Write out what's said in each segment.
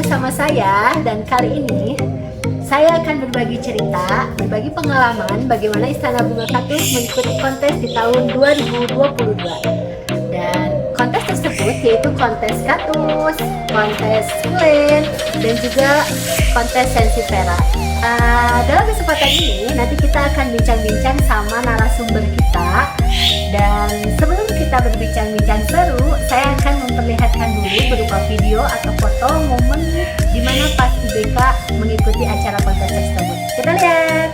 bersama saya dan kali ini saya akan berbagi cerita, berbagi pengalaman bagaimana Istana Bunga Kaktus mengikuti kontes di tahun 2022. Dan kontes tersebut yaitu kontes kaktus, kontes kulen, dan juga kontes sensi perak. Dalam kesempatan ini nanti kita akan bincang-bincang sama narasumber kita. Dan sebelum kita berbincang-bincang seru, saya akan memperlihatkan dulu berupa video atau foto momen di mana pas IBK mengikuti acara kontes tersebut. Kita lihat.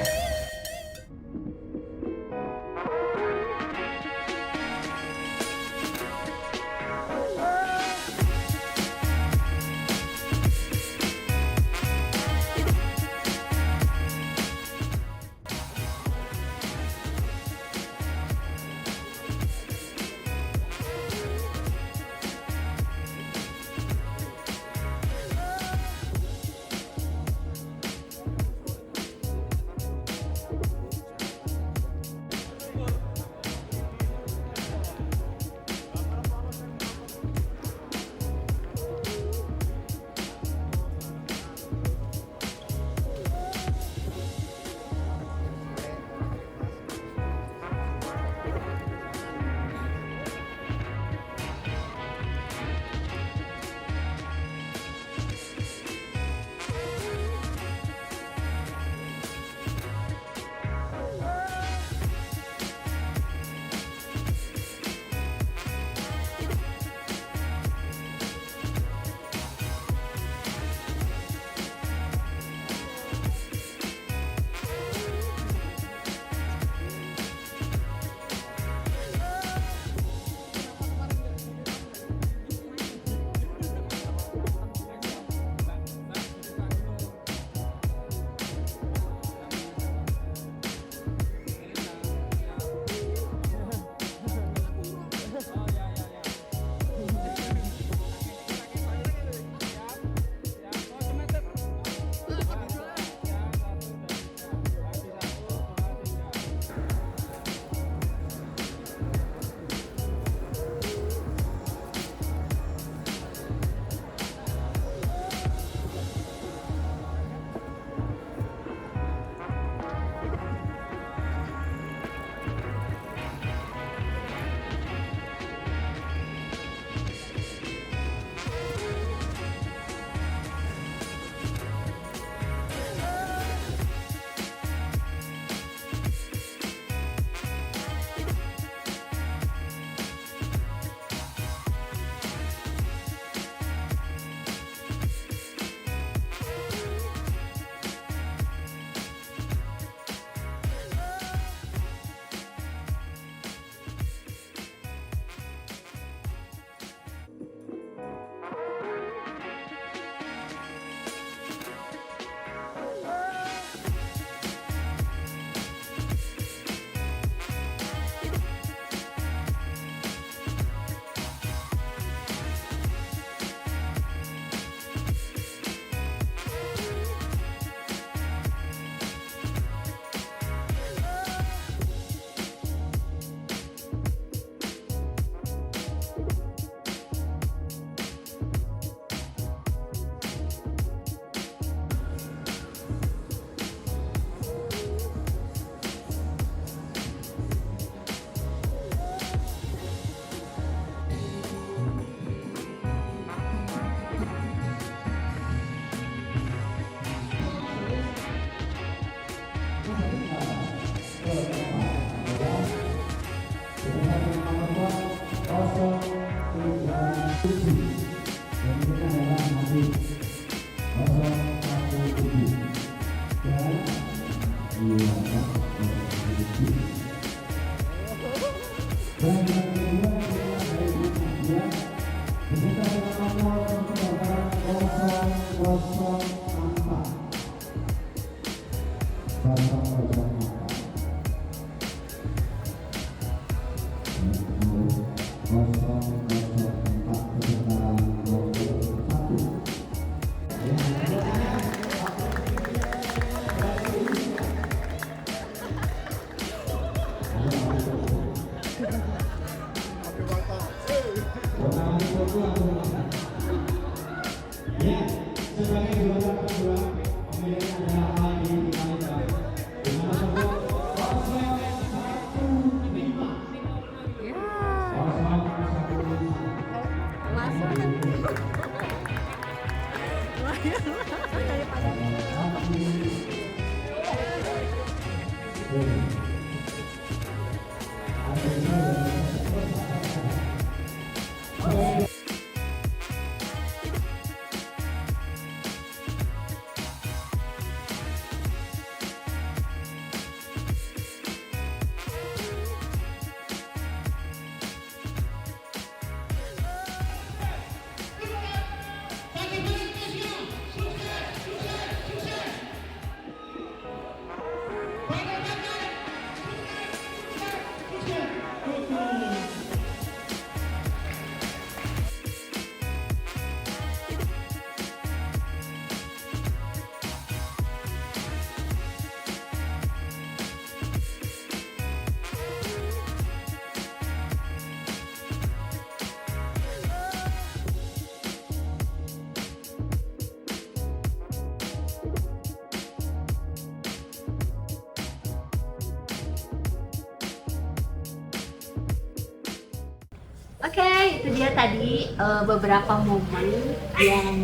Oke, itu dia tadi beberapa momen yang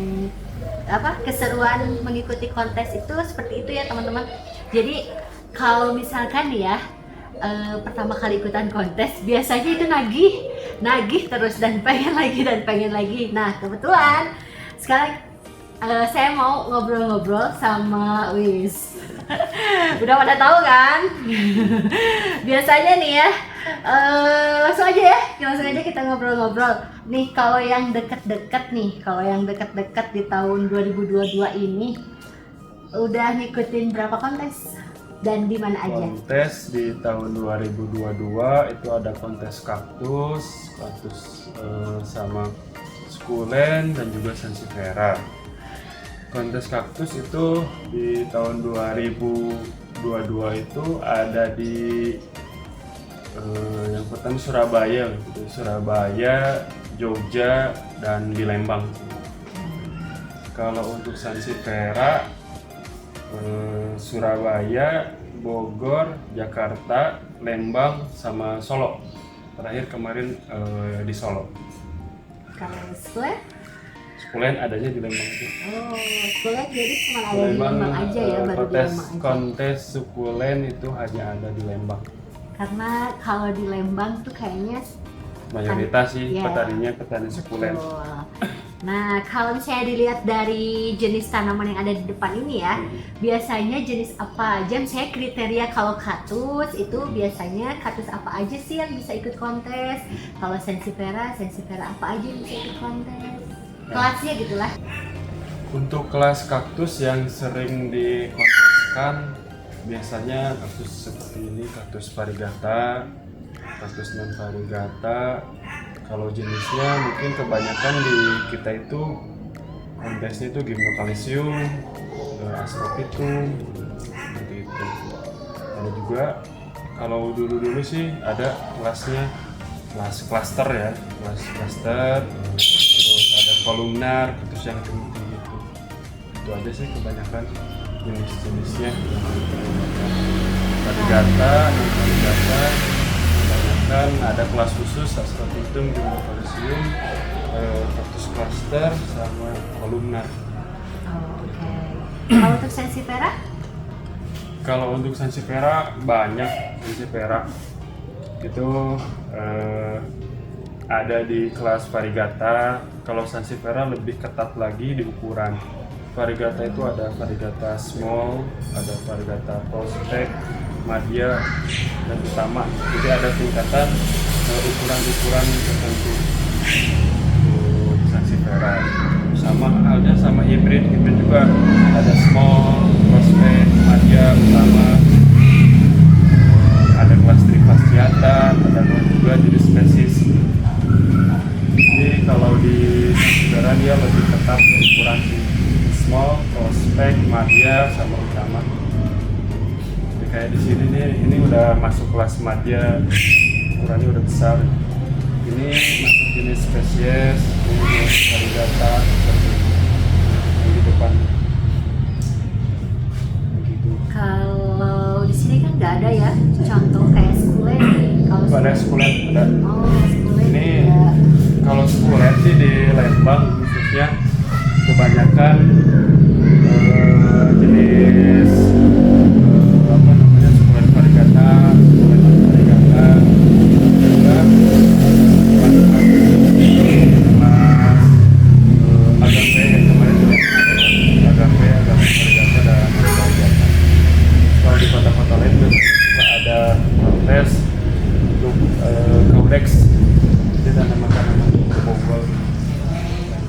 keseruan mengikuti kontes itu seperti itu ya teman-teman. Jadi kalau misalkan nih ya pertama kali ikutan kontes biasanya itu nagih terus dan pengen lagi. Nah kebetulan sekarang saya mau ngobrol-ngobrol sama Wis. Udah pada tahu kan? Biasanya nih ya, langsung aja kita ngobrol-ngobrol. Nih kalau yang deket-deket di tahun 2022 ini udah ngikutin berapa kontes dan di mana aja? Kontes di tahun 2022 itu ada kontes kaktus sama sukulen dan juga sansevieria. Kontes kaktus itu di tahun 2022 itu ada di yang pertama Surabaya, Jogja, dan di Lembang. Kalau untuk sansevieria Surabaya, Bogor, Jakarta, Lembang, sama Solo. Terakhir kemarin di Solo. Kalau Sukulen adanya di Lembang itu. Oh, sukulen jadi cuma ada di Lembang aja ya, baru di Lembang aja. Kontes sukulen itu hanya ada di Lembang. Karena kalau di Lembang tuh kayaknya mayoritas sih petani sukulen. Nah, kalau misalnya dilihat dari jenis tanaman yang ada di depan ini ya, biasanya jenis apa aja? Misalnya kriteria kalau kaktus itu biasanya kaktus apa aja sih yang bisa ikut kontes? Kalau sansevieria apa aja yang bisa ikut kontes? Kelasnya gitulah. Untuk kelas kaktus yang sering dikonteskan biasanya kaktus seperti ini, kaktus variegata, kaktus non variegata. Kalau jenisnya mungkin kebanyakan di kita itu kontesnya itu Gymnocalycium, Astrophytum, seperti itu. Ada juga kalau dulu sih ada kelas cluster ya, kelas cluster. Terus ada kolumnar, kaktus yang tinggi gitu. Itu aja sih kebanyakan jenis-jenisnya. Variegata, kebanyakan ada kelas khusus Astrophytum, Gymnocalycium, kaktus cluster, sama kolumnar. Oke. Kalau untuk sansevieria? Kalau untuk sansevieria banyak sansevieria itu ada di kelas variegata. Kalau sansevieria lebih ketat lagi di ukuran. Variegata itu ada variegata small, ada variegata prospect, media, dan utama. Jadi ada tingkatan ukuran-ukuran tertentu untuk sansevieria. Sama halnya sama hybrid juga ada small, prospect, media, utama. Ada kelas trifasciata, ada juga jenis spesies. Jadi kalau di sansevieria dia lebih ketat ukuran small, prospect, media, sama utama. Jadi kayak di sini nih, ini udah masuk kelas media, ukurannya udah besar. Ini masuk jenis spesies, ini variegata seperti ini di depan. Begitu. Kalau di sini kan nggak ada ya contoh kayak sukulen nih. Kalau Ada sukulen, ada. Sukulen Ini juga. kalau sukulen sih di Lembang khususnya kebanyakan jenis sukulen variegat di kota-kota lain juga ada kontes untuk kaudex, jadi tanaman-tanaman berbobol.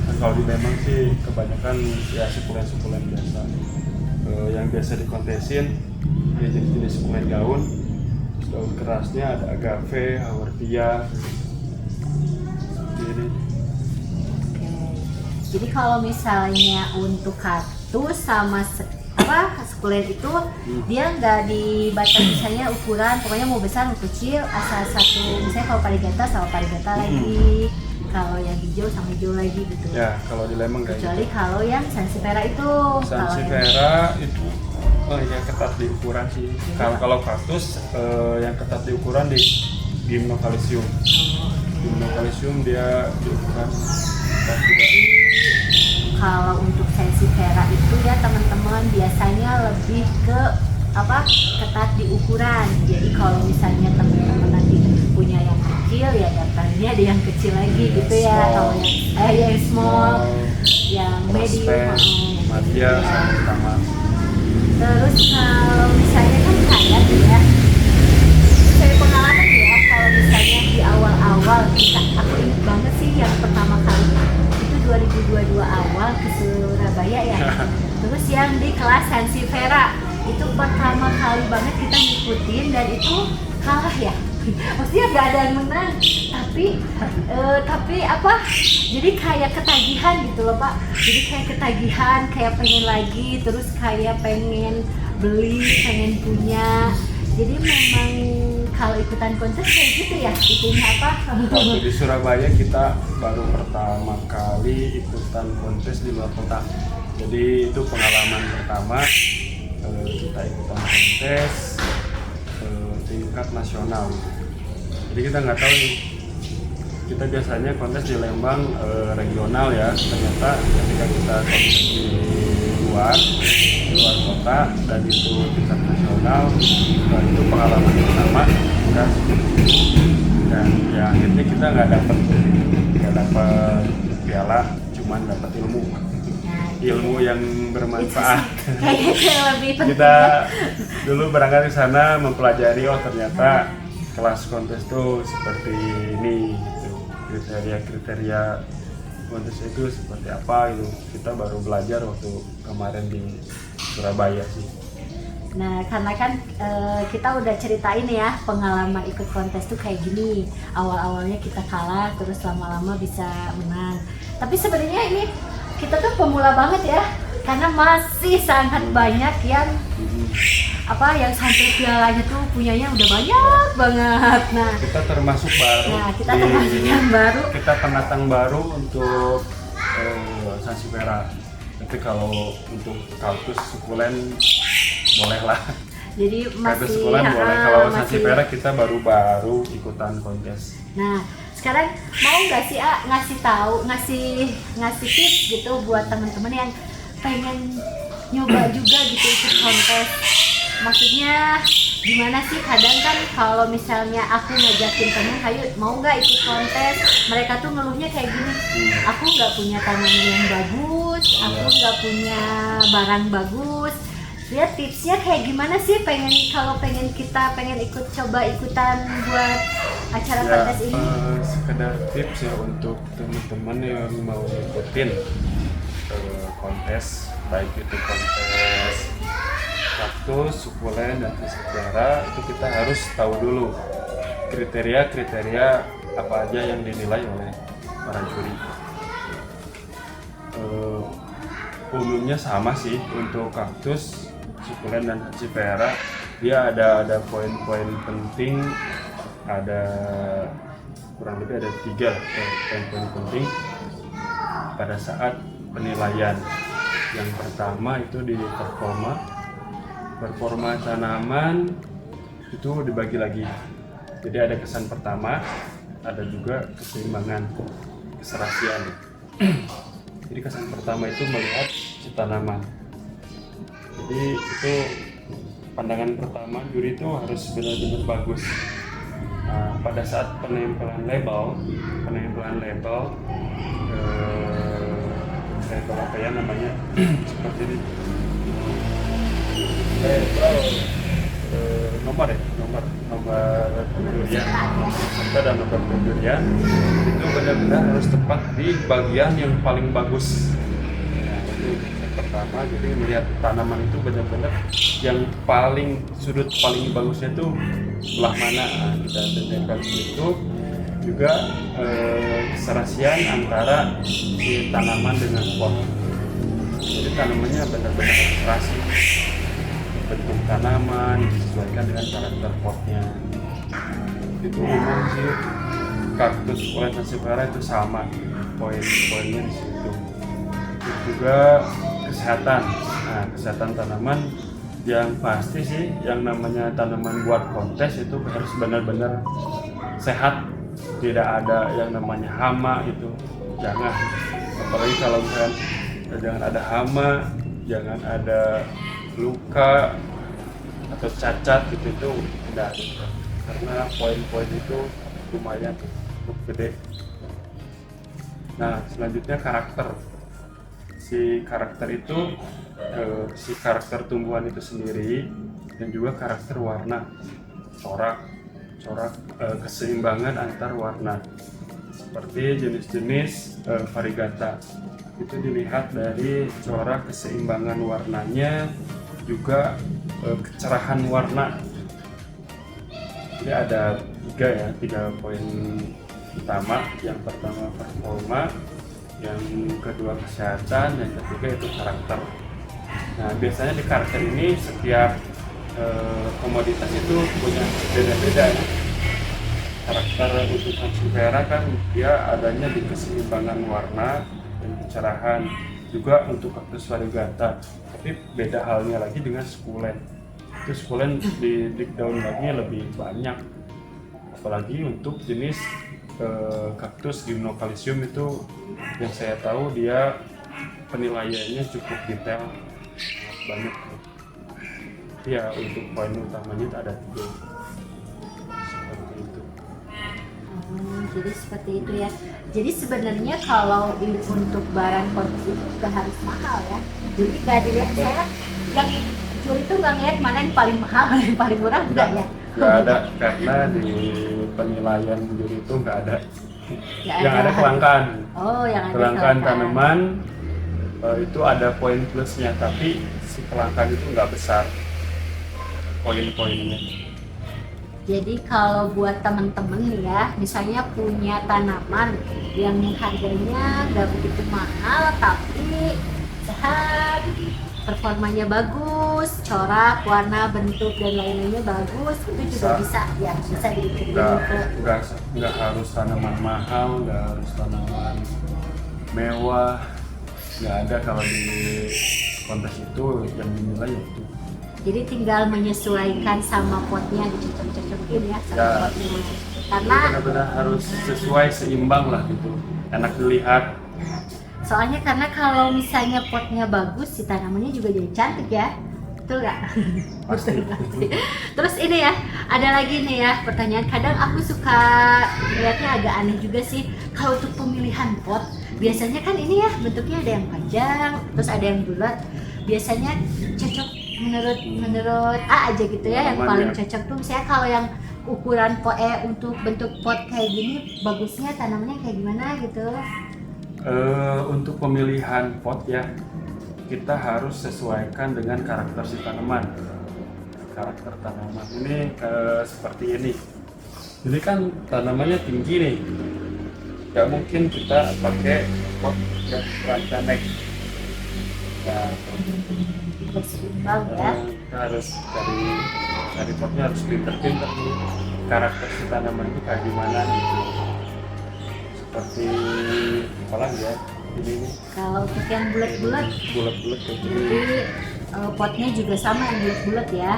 Dan kalau di Lembang sih kebanyakan ya sukulen-sukulen biasa. Yang biasa dikontesin ya jenis-jenis sukulen daun. Terus daun kerasnya ada agave, haworthia. Jadi kalau misalnya untuk kaktus sama sukulen itu dia nggak dibatasi misalnya ukuran, pokoknya mau besar mau kecil asal satu, misalnya kalau parigata sama parigata lagi, kalau yang hijau sama hijau lagi gitu. Ya kalau di Lembang kayak Kecuali gitu. kalau yang sansevieria itu, Sansevieria itu ya ketat di ukuran sih. Kalau kaktus yang ketat di ukuran di Gymnocalycium. Gymnocalycium dia di ukuran ketat juga. Kalau untuk sansevieria itu ya teman-teman biasanya lebih ke ketat di ukuran. Jadi kalau misalnya teman-teman nanti punya yang kecil ya daftarnya ada yang kecil lagi gitu ya. Kalau yang small, yang medium, Madya sama utama. Terus kalau misalnya kan kayak tuh ya, saya pengalaman ya kalau misalnya di awal-awal aku ingat banget sih yang pertama kali itu 2022 awal ke Surabaya ya. Terus yang di kelas sansevieria itu pertama kali banget kita ngikutin dan itu kalah ya. Maksudnya gak ada yang menang, tapi jadi kayak ketagihan gitu loh Pak. Jadi kayak ketagihan, kayak pengen lagi, terus kayak pengen beli, pengen punya. Jadi memang kalau ikutan kontes kayak gitu ya, itunya Waktu di Surabaya kita baru pertama kali ikutan kontes di luar kota. Jadi itu pengalaman pertama kita ikutan kontes tingkat nasional. Jadi kita nggak tahu nih, kita biasanya kontes di Lembang regional ya. Ternyata ketika kita kontes di luar kota dan itu tingkat nasional, itu pengalaman pertama kita dan ya akhirnya kita nggak dapat piala, cuman dapat ilmu yang bermanfaat. Kayaknya lebih penting. Kita dulu berangkat ke sana mempelajari, oh ternyata kelas kontes tuh seperti ini gitu. Kriteria kontes itu seperti apa gitu. Kita baru belajar waktu kemarin di Surabaya sih. Nah, karena kan kita udah ceritain ya pengalaman ikut kontes tuh kayak gini. Awal-awalnya kita kalah, terus lama-lama bisa menang. Tapi sebenarnya ini kita tuh pemula banget ya, karena masih sangat banyak yang yang sampai pialanya tuh punyanya udah banyak banget. Nah, kita termasuk baru. Nah, kita termasuk yang baru. Kita pendatang baru untuk sansevieria. Tapi kalau untuk kaktus sukulen bolehlah. Jadi Kaktus masih sukulen boleh. Kalau sansevieria kita baru ikutan kontes. Nah, sekarang mau nggak sih ngasih tips gitu buat teman-teman yang pengen nyoba juga gitu ikut kontes. Maksudnya gimana sih, kadang kan kalau misalnya aku ngajakin temen, ayo mau nggak ikut kontes, mereka tuh ngeluhnya kayak gini, aku nggak punya tanaman yang bagus, aku nggak punya barang bagus. Ya tipsnya kayak gimana sih kalau pengen ikut coba ikutan buat acara kontes ini? Sekedar tips ya untuk teman-teman yang mau ikutin kontes, baik itu kontes kaktus, sukulen, dan sansevieria, itu kita harus tahu dulu kriteria apa aja yang dinilai oleh para juri. Umumnya sama sih untuk kaktus, sukulen, dan sansevieria. Dia ada poin-poin penting, ada kurang lebih ada 3 poin-poin penting pada saat penilaian. Yang pertama itu di performa tanaman itu dibagi lagi. Jadi ada kesan pertama, ada juga keseimbangan, keserasian. Jadi kesan pertama itu melihat si tanaman. Jadi itu pandangan pertama juri itu harus benar-benar bagus. Nah, pada saat penempelan label apa ya namanya seperti ini. nomor durian, serta dan nomor durian itu benar-benar harus tepat di bagian yang paling bagus. Nah, itu yang pertama. Jadi melihat tanaman itu benar-benar yang sudut paling bagusnya itu belah mana. Nah, kita tempelkan itu juga keserasian antara si tanaman dengan pot. Jadi tanamannya benar-benar serasi, bentuk tanaman disesuaikan dengan karakter potnya. Itu umum sih, kaktus Polen sansevieria itu sama poin-poinnya di situ. Terus juga kesehatan. Nah, kesehatan tanaman yang pasti sih, yang namanya tanaman buat kontes itu harus benar-benar sehat, tidak ada yang namanya hama itu, jangan. Apalagi kalau misalkan jangan ada hama, jangan ada luka atau cacat gitu, itu tidak, karena poin-poin itu lumayan cukup gede. Nah, selanjutnya karakter. Si karakter tumbuhan itu sendiri dan juga karakter warna, corak keseimbangan antar warna. Seperti jenis-jenis variegata itu dilihat dari corak keseimbangan warnanya, juga kecerahan warna. Jadi ada tiga poin utama. Yang pertama performa, yang kedua kesehatan, yang ketiga itu karakter. Nah, biasanya di karakter ini setiap komoditas itu punya beda-beda ya. Karakter untuk sansevieria kan dia adanya di keseimbangan warna dan kecerahan, juga untuk kaktus variegata. Tapi beda halnya lagi dengan sukulen. Itu sukulen di daun dagingnya lebih banyak. Apalagi untuk jenis kaktus Gymnocalycium itu yang saya tahu dia penilaiannya cukup detail, banyak. Ya, untuk poin utamanya ada 3 seperti itu. Jadi seperti itu ya. Jadi sebenarnya kalau untuk barang konsumsi itu nggak harus mahal ya. Jadi nggak dilihat, saya yang jual itu nggak ngeliat mana yang paling mahal, mana yang paling murah, enggak ya? Nggak ada, karena di penilaian juri itu nggak ada. Yang ada kelangkaan. Oh, yang ada kelangkaan tanaman itu ada poin plusnya, tapi si kelangkaan itu nggak besar poin-poinnya. Jadi kalau buat temen-temen nih ya, misalnya punya tanaman yang harganya nggak begitu mahal tapi sehat, performanya bagus, corak, warna, bentuk dan lain-lainnya bagus, itu juga bisa dikirim ke. Nggak harus tanaman mahal, nggak harus tanaman mewah, nggak ada. Kalau di kontes itu yang dinilai itu. Jadi tinggal menyesuaikan sama potnya, dicocok-cocokin ya sama potnya. Karena benar-benar harus sesuai, seimbang lah gitu, enak dilihat. Soalnya karena kalau misalnya potnya bagus, si tanamannya juga jadi cantik ya, betul nggak? Pasti. Terus ini ya, ada lagi nih ya pertanyaan. Kadang aku suka melihatnya agak aneh juga sih. Kalau untuk pemilihan pot, biasanya kan ini ya bentuknya ada yang panjang, terus ada yang bulat. Biasanya cocok menurut A aja gitu ya, yang paling cocok tuh misalnya kalau yang ukuran untuk bentuk pot kayak gini, bagusnya tanamannya kayak gimana gitu. Untuk pemilihan pot ya, kita harus sesuaikan dengan karakter si tanaman. Karakter tanaman ini seperti ini. Jadi kan tanamannya tinggi nih, nggak mungkin kita pakai pot yang pendek. Nah, Berseimbang ya. kita harus cari potnya harus pinter-pinter nih, karakter si tanaman itu kayak gimana gitu. Seperti apa lagi ya, ini nih. Kalau untuk yang bulat-bulat Kayak gini. jadi potnya juga sama yang bulat-bulat ya.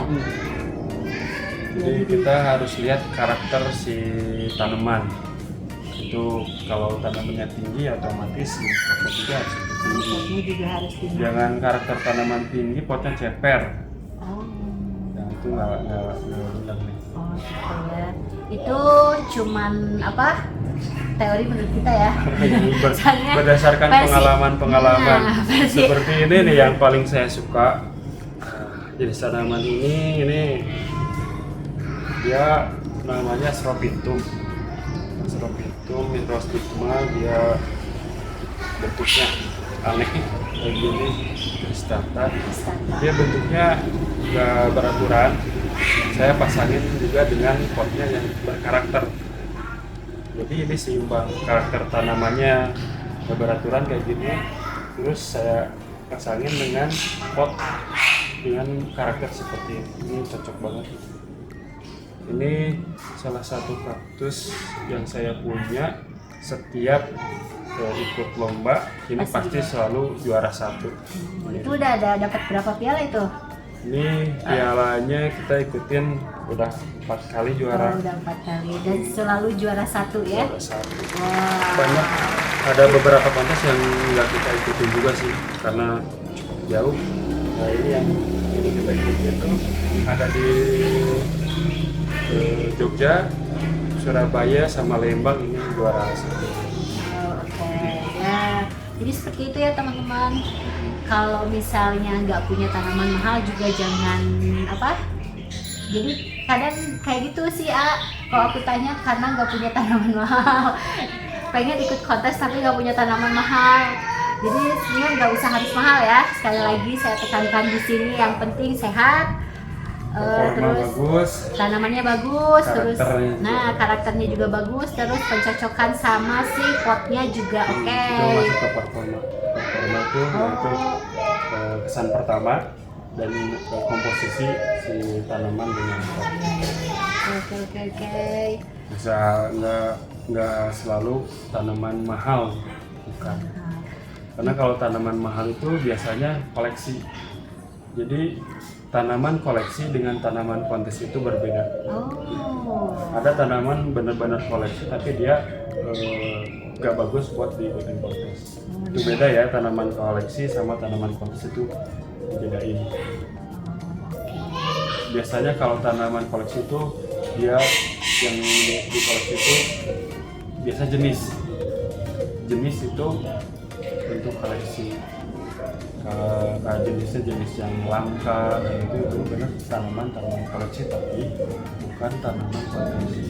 Jadi kita harus lihat karakter si tanaman. Itu kalau tanamannya tinggi otomatis potnya juga harus tinggi. Potnya juga harus tinggi. Jangan karakter tanaman tinggi potnya ceper. Oh. Yang itu nggak benar nih. Oh gitu ya. Itu cuman apa? Teori menurut kita ya. Soalnya Berdasarkan pengalaman-pengalaman. Seperti ini nih yang paling saya suka. Jenis tanaman ini dia namanya Stropinthum. Stropinthum microstigma, dia bentuknya aneh kayak gini, kristata. Dia bentuknya nggak beraturan. Saya pasangin juga dengan potnya yang berkarakter. Jadi ini seimbang, karakter tanamannya nggak beraturan kayak gini. Terus saya pasangin dengan pot dengan karakter seperti ini, cocok banget. Ini salah satu kaktus yang saya punya. Setiap ikut lomba ini pasti selalu juara 1. Itu udah ada dapat berapa piala itu? Ini pialanya kita ikutin udah 4 kali juara. Udah 4 kali dan selalu juara 1 ya? Juara 1. Wah. Banyak, ada beberapa kontes yang nggak kita ikutin juga sih karena jauh. Nah ini yang ini kita ikutin tuh ada di Jogja, Surabaya sama Lembang, ini juara 1. Oke, ya. Jadi seperti itu ya teman-teman. Kalau misalnya nggak punya tanaman mahal juga jangan apa? Jadi kadang kayak gitu sih kalau aku tanya karena nggak punya tanaman mahal, pengen ikut kontes tapi nggak punya tanaman mahal. Jadi sebenarnya nggak usah harus mahal ya. Sekali lagi saya tekankan di sini yang penting sehat. Terus bagus, tanamannya bagus, terus karakternya karakternya juga bagus, terus pencocokan sama si potnya juga oke. Itu masuk ke performa. Performa itu yaitu kesan pertama dan komposisi si tanaman dengan pot. Oke. Bisa nggak selalu tanaman mahal, bukan. Karena kalau tanaman mahal itu biasanya koleksi. Jadi tanaman koleksi dengan tanaman kontes itu berbeda. Ada tanaman benar-benar koleksi tapi dia nggak bagus buat diikutin kontes. Itu beda ya, tanaman koleksi sama tanaman kontes itu dibedain. Biasanya kalau tanaman koleksi itu dia yang di koleksi itu biasa jenis itu untuk koleksi. Jenisnya jenis yang langka dan itu benar tanaman koleksi tapi bukan tanaman koleksi.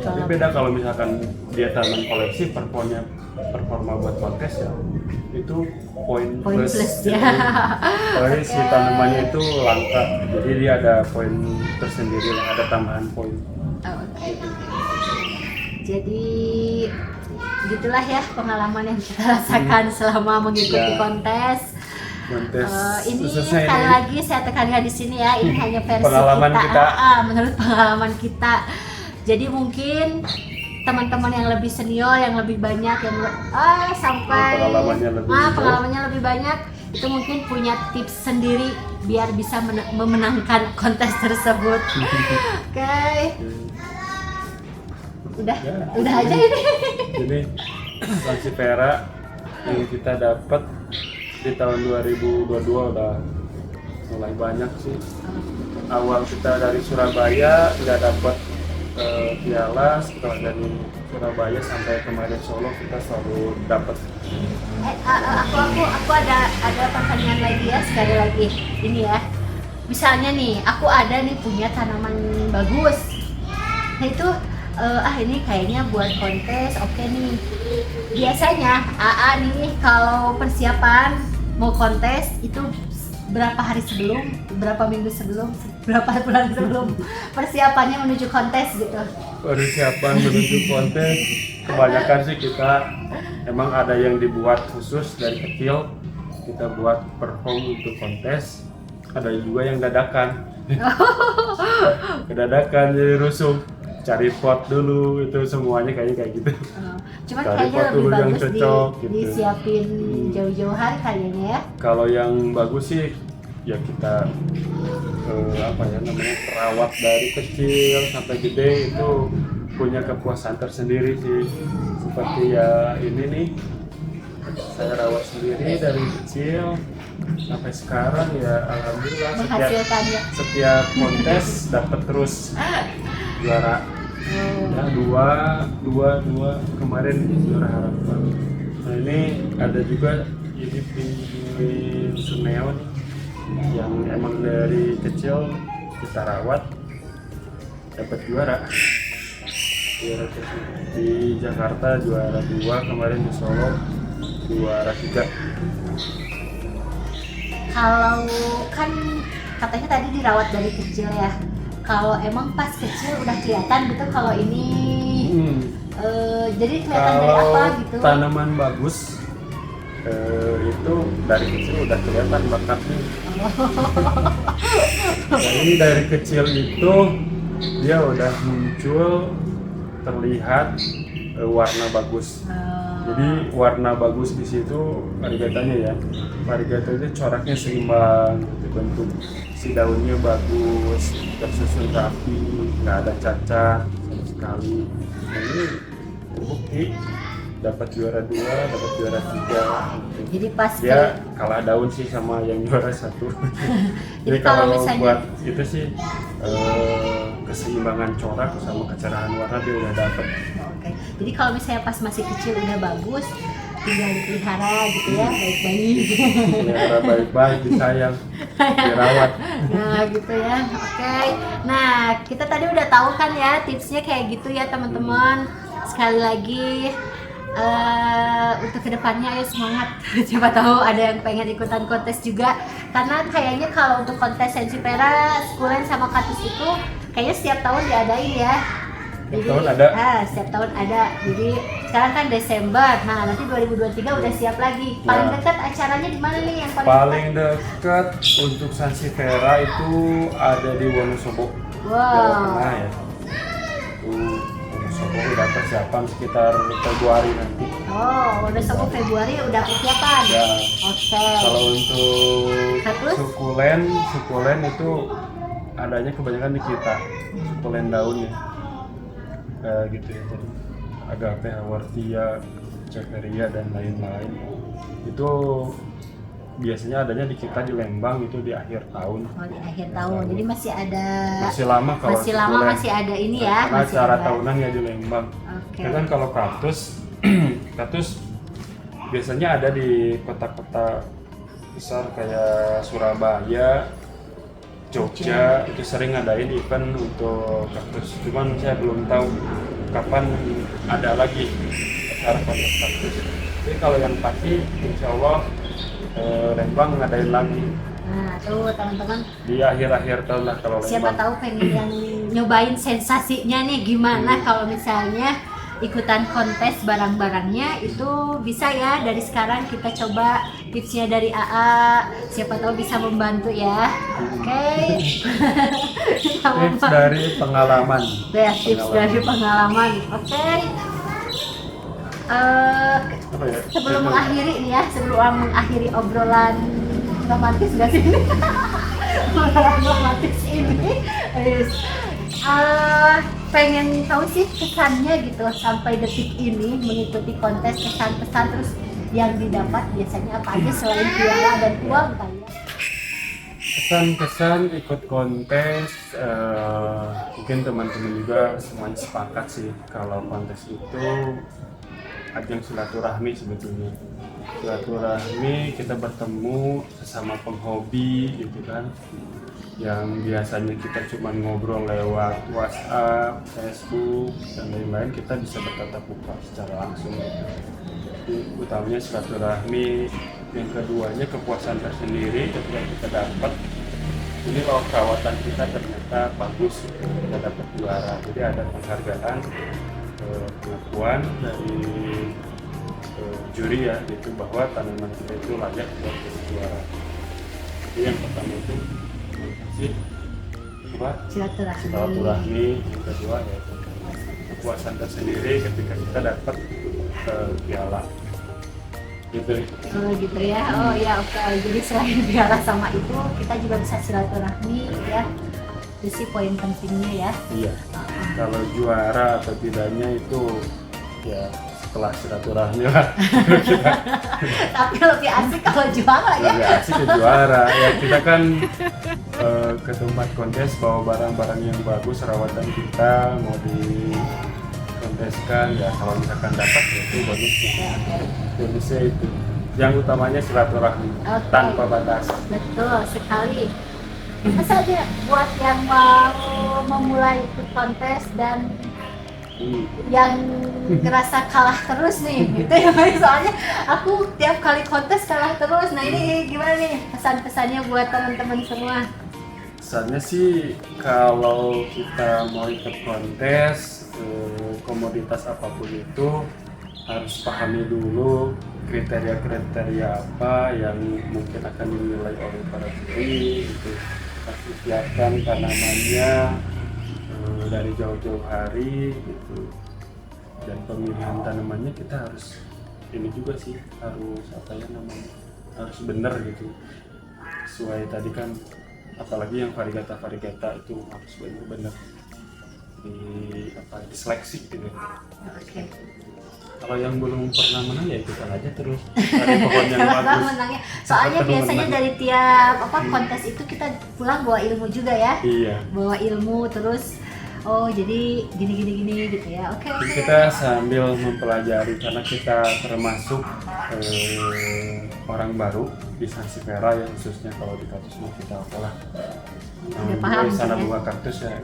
Tapi beda kalau misalkan dia tanaman koleksi performa buat kontes ya itu poin plus ya. Kalau si tanamannya itu langka jadi dia ada poin tersendiri, ada tambahan poin. Jadi gitulah ya pengalaman yang kita rasakan selama mengikuti kontes. Ini sekali lagi saya tekankan di sini ya, ini hanya versi pengalaman kita. Menurut pengalaman kita. Jadi mungkin teman-teman yang lebih senior, yang lebih banyak, yang sampai pengalamannya lebih banyak, itu mungkin punya tips sendiri biar bisa memenangkan kontes tersebut. Oke. Udah aja ini. Jadi Sansevieria yang kita dapat di tahun 2022 udah mulai banyak sih. Awal kita dari Surabaya nggak dapat piala, setelah dari Surabaya sampai kemarin Solo kita selalu dapat. Aku ada pertanyaan lagi ya, sekali lagi ini ya. Misalnya nih, aku ada nih punya tanaman bagus. Nah itu ini kayaknya buat kontes oke nih. Biasanya nih kalau persiapan mau kontes itu berapa hari sebelum, berapa minggu sebelum, berapa bulan sebelum persiapannya menuju kontes gitu. Persiapan menuju kontes kebanyakan sih kita emang ada yang dibuat khusus dari kecil kita buat perform untuk kontes, ada juga yang dadakan. Kedadakan jadi rusuh, cari pot dulu, itu semuanya kayaknya kayak gitu. Cuman cari kayaknya pot lebih dulu yang bagus cocok, gitu. Disiapin jauh-jauh hari kayaknya ya. Kalau yang bagus sih ya kita perawat dari kecil sampai gede itu punya kepuasan tersendiri sih. Seperti ya ini nih, saya rawat sendiri dari kecil sampai sekarang ya alhamdulillah setiap kontes dapat terus juara. Ya dua kemarin juara harapan. Nah ini ada juga ini pinguin Suneo nih yang emang dari kecil kita rawat dapat juara di Jakarta juara 2, kemarin di Solo juara 3. Kalau kan katanya tadi dirawat dari kecil ya. Kalau emang pas kecil udah kelihatan gitu kalau ini jadi kelihatan dari Kalau apa gitu? tanaman bagus itu dari kecil udah kelihatan bakatnya. Jadi dari kecil itu dia udah muncul terlihat warna bagus. Jadi warna bagus di situ variegatanya ya. Variegatanya itu coraknya seimbang, gitu. Bentuk si daunnya bagus, tersusun rapi, nggak ada cacat sama sekali. Nah, ini terbukti dapat juara 2, dapat juara 3. Jadi pas Dia kalah daun sih sama yang juara 1. Jadi kalau kalau misalnya- buat itu sih keseimbangan corak sama kecerahan warna dia udah dapat. Oke. Jadi kalau misalnya pas masih kecil udah bagus, tinggal dipelihara gitu ya, baik-baik. Pelihara baik-baik, disayang, dirawat. Nah gitu ya, oke. Nah kita tadi udah tahu kan ya tipsnya kayak gitu ya teman-teman. Sekali lagi untuk kedepannya ayo semangat. Siapa tahu ada yang pengen ikutan kontes juga. Karena kayaknya kalau untuk kontes Sensipera, Sukulen sama Kaktus itu kayaknya setiap tahun diadain ya. Jadi, Tahun ada. setiap tahun ada. Jadi sekarang kan Desember. Nah nanti 2023 udah siap lagi. Paling Ya. dekat acaranya di mana nih yang Paling dekat untuk Sansevera itu ada di Wonosobo, Jawa Tengah ya. Itu Wonosobo udah persiapan sekitar Februari nanti. Oh, udah sampai Februari udah persiapan. Ya. Oke. Kalau untuk Kaktus? sukulen itu adanya kebanyakan di kita, sukulen daunnya. Gitu ya, jadi Agape, Haworthia, Cekeria dan lain-lain itu biasanya adanya di kita di Lembang itu di akhir tahun. Oh, di akhir tahun. Jadi masih ada Masih lama kalau masih lama sukulen. masih ada ini ya. Karena Masih acara ada. tahunan ya di Lembang. Oke. Ya kan kalau kaktus kaktus biasanya ada di kota-kota besar kayak Surabaya, Jogja, itu sering ngadain event untuk kaktus. Cuman saya belum tahu kapan ada lagi acara kontes kaktus. Jadi kalau yang pasti insya Allah Lembang ngadain lagi Nah, tuh teman-teman, di akhir-akhir tahun lah kalau siapa Lembang. tahu pengen yang nyobain sensasinya nih gimana kalau misalnya ikutan kontes barang-barangnya itu bisa ya dari sekarang kita coba tipsnya dari AA, siapa tahu bisa membantu ya. Oke. Tips dari pengalaman. Ya, tips dari pengalaman. Oke. Apa ya? Sebelum mengakhiri nih ya, sebelum mengakhiri obrolan romantis gak sih ini? Obrolan romantis ini, pengen tahu sih kesannya gitu sampai detik ini mengikuti kontes, kesan-kesan terus yang didapat biasanya apa aja selain piala dan uang kali ya? Kesan-kesan ikut kontes, mungkin teman-teman juga semuanya sepakat sih kalau kontes itu ajang silaturahmi sebetulnya. Silaturahmi, kita bertemu sesama penghobi gitu kan, yang biasanya kita cuma ngobrol lewat WhatsApp, Facebook dan lain-lain, kita bisa bertatap muka secara langsung gitu. Jadi, utamanya silaturahmi. Yang keduanya kepuasan tersendiri ketika kita dapat ini loh perawatan kita ternyata bagus, kita dapat juara. Jadi ada penghargaan pengakuan dari juri ya, gitu, bahwa tanaman kita itu layak buat jadi juara. Jadi yang pertama itu kasih apa? Silaturahmi. Yang kedua ya kepuasan tersendiri ketika kita dapat piala. Gitu. Oh gitu ya, oh ya oke. Jadi selain piala sama itu kita juga bisa silaturahmi ya. Itu sih poin pentingnya ya. Iya. Kalau juara atau tidaknya itu ya setelah silaturahmi lah. Tapi lebih asik kalau juara ya. Lebih asik ke juara. Ya kita kan ke tempat kontes bawa barang-barang yang bagus, rawatan kita mau dikonteskan ya, kalau misalkan dapat ya itu bagusnya. Bonusnya itu. Yang utamanya silaturahmi Oke. tanpa batas. Betul sekali. Masa aja buat yang mau memulai ikut kontes dan yang ngerasa kalah terus nih gitu ya, soalnya aku tiap kali kontes kalah terus. Nah ini gimana nih pesan-pesannya buat teman-teman semua? Kesannya sih kalau kita mau ikut kontes, komoditas apapun itu harus pahami dulu kriteria-kriteria apa yang mungkin akan dinilai oleh para juri. Itu harus siapkan tanamannya dari jauh-jauh hari gitu. Dan pemilihan tanamannya kita harus ini juga sih, harus apa ya namanya, harus benar gitu sesuai tadi kan, apalagi yang varigata itu harus benar-benar diseleksi gitu. Oke. Kalau yang belum pernah menang ya ikutan aja terus cari pohon yang Kalau bagus. menangnya, soalnya Siapa tahu biasanya menang. dari tiap kontes itu kita pulang bawa ilmu juga ya, Iya. bawa ilmu terus. Oh jadi gini gitu ya. Oke. Jadi kita sambil mempelajari karena kita termasuk orang baru di Sansevieria ya, khususnya kalau di kaktus mah kita apalah. Udah paham sana ya. bunga kaktus ya.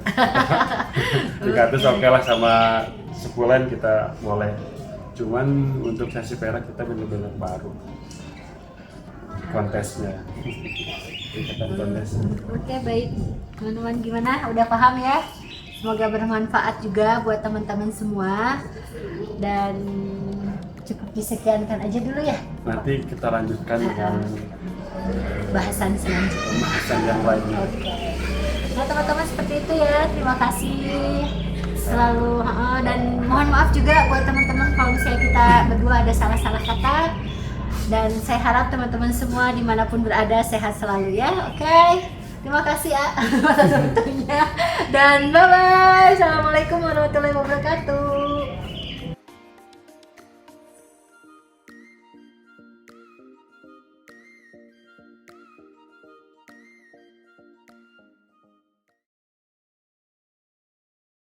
Di kaktus oke lah, sama sebulan kita boleh. Cuman untuk Sansevieria kita benar-benar baru kontesnya. Ikatan kontes. Oke baik teman-teman, gimana? Udah paham ya? Semoga bermanfaat juga buat teman-teman semua, dan cukup disekiankan aja dulu ya Nanti kita lanjutkan dengan bahasan selanjutnya. pembahasan yang lainnya. Oke. Nah teman-teman seperti itu ya. Terima kasih selalu dan mohon maaf juga buat teman-teman kalau misalnya kita berdua ada salah-salah kata. Dan saya harap teman-teman semua dimanapun berada sehat selalu ya. Oke. Terima kasih ya atas waktunya. Dan bye bye. Assalamualaikum warahmatullahi wabarakatuh.